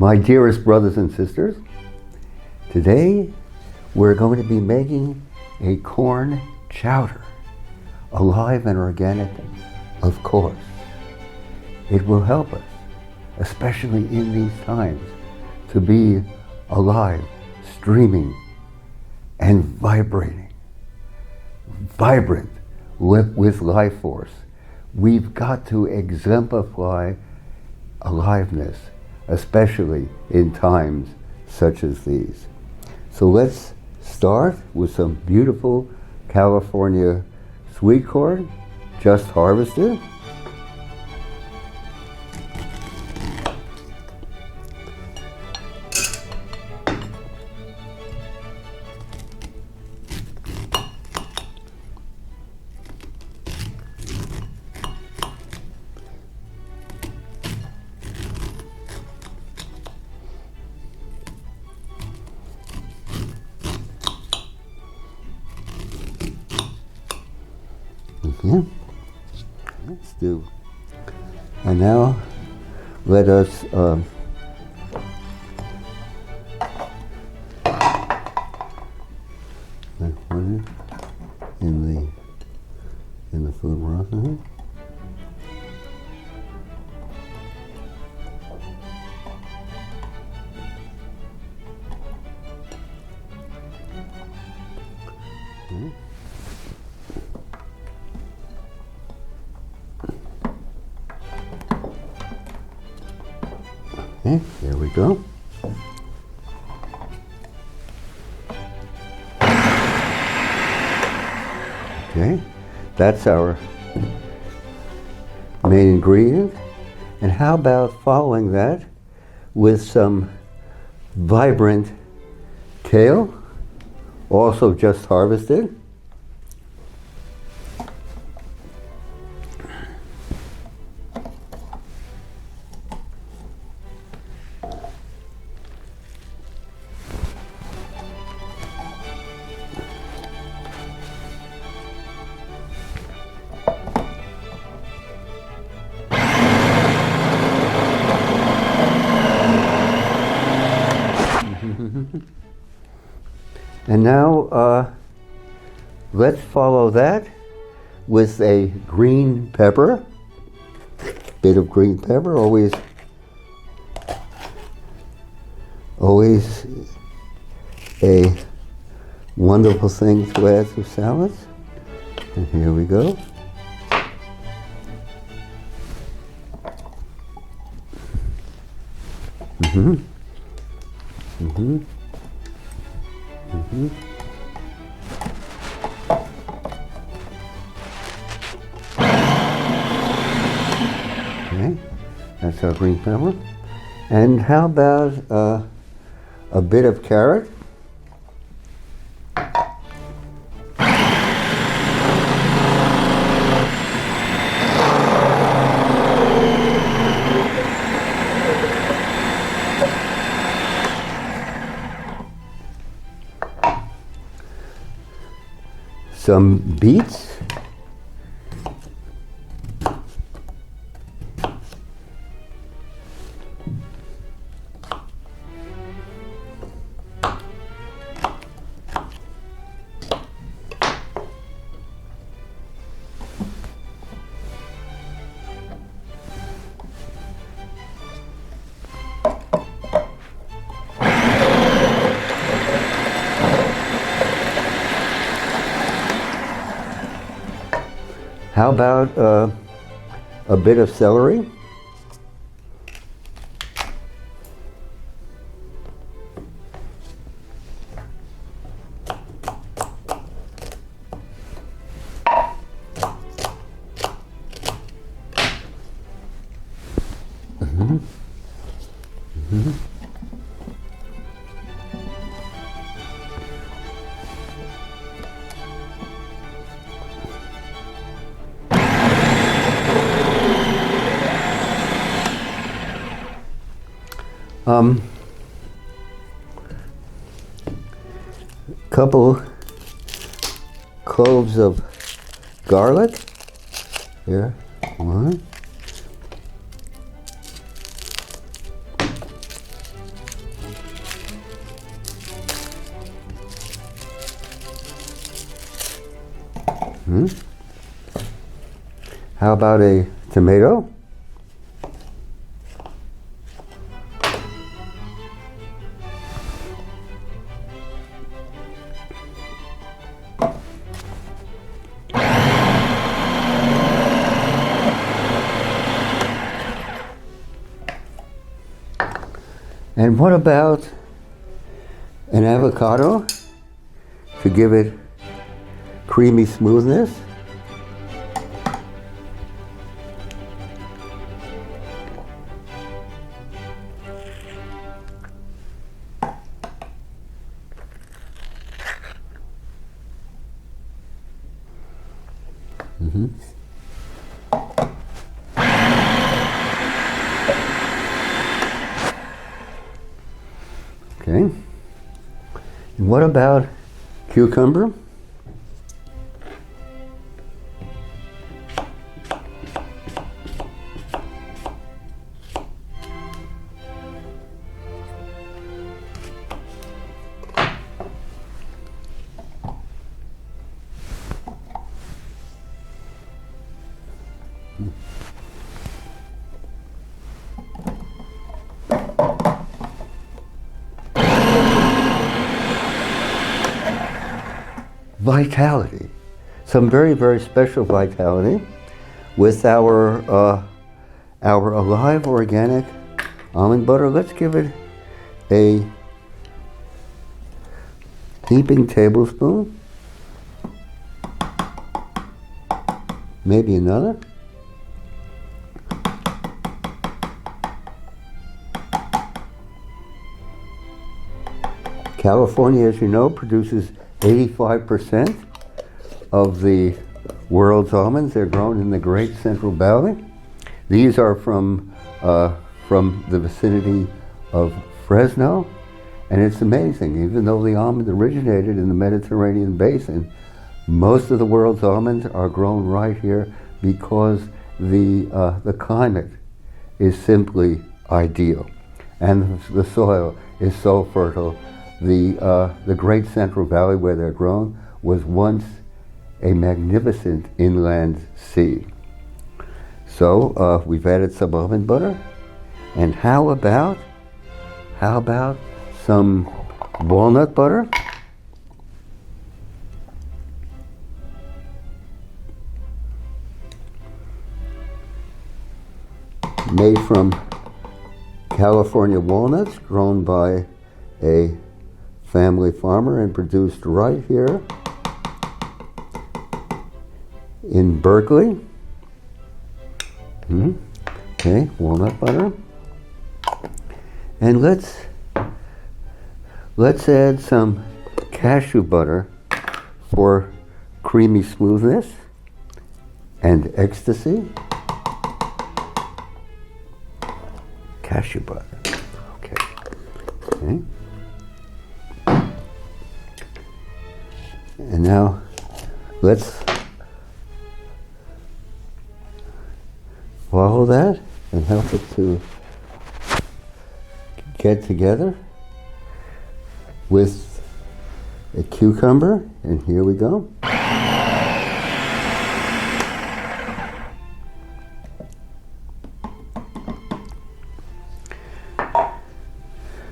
My dearest brothers and sisters, today we're going to be making a corn chowder, alive and organic, of course. It will help us, especially in these times, to be alive, streaming, and vibrating, vibrant with life force. We've got to exemplify aliveness, especially in times such as these. So let's start with some beautiful California sweet corn, just harvested. Let's do. And now let us in the food processor. Okay, there we go. Okay, that's our main ingredient. And how about following that with some vibrant kale, also just harvested. And now let's follow that with a green pepper, bit of green pepper, always a wonderful thing to add to salads. And here we go. Okay, that's our green pepper. And how about a bit of carrot? Some beets. How about a bit of celery? Couple cloves of garlic. Here, one. Hmm? How about a tomato? And what about an avocado to give it creamy smoothness? Mm-hmm. Okay. And what about cucumber? Vitality, some very, very special vitality with our alive organic almond butter. Let's give it a heaping tablespoon, maybe another. California, as you know, produces 85% of the world's almonds. They're grown in the Great Central Valley. These are from the vicinity of Fresno, and it's amazing. Even though the almond originated in the Mediterranean basin, most of the world's almonds are grown right here because the climate is simply ideal, and the soil is so fertile. The Great Central Valley where they're grown was once a magnificent inland sea. So we've added some almond butter, and how about some walnut butter? Made from California walnuts grown by a family farmer and produced right here in Berkeley. Okay, walnut butter. And let's add some cashew butter for creamy smoothness and ecstasy. Cashew butter. Okay. And now let's follow that and help it to get together with a cucumber. And here we go.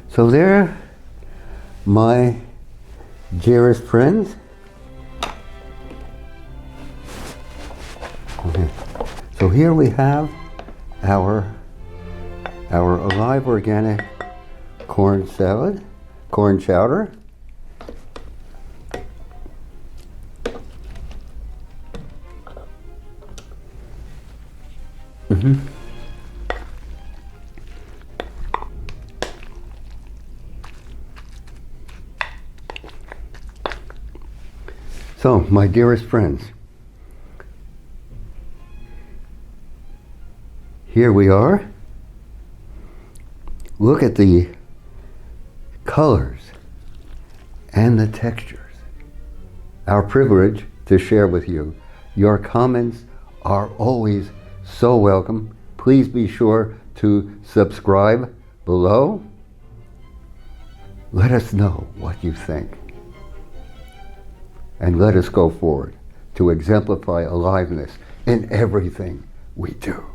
So there, my dearest friends. Okay. So here we have our alive organic corn salad, corn chowder. So, my dearest friends, here we are. Look at the colors and the textures. Our privilege to share with you. Your comments are always so welcome. Please be sure to subscribe below. Let us know what you think. And let us go forward. to exemplify aliveness in everything we do.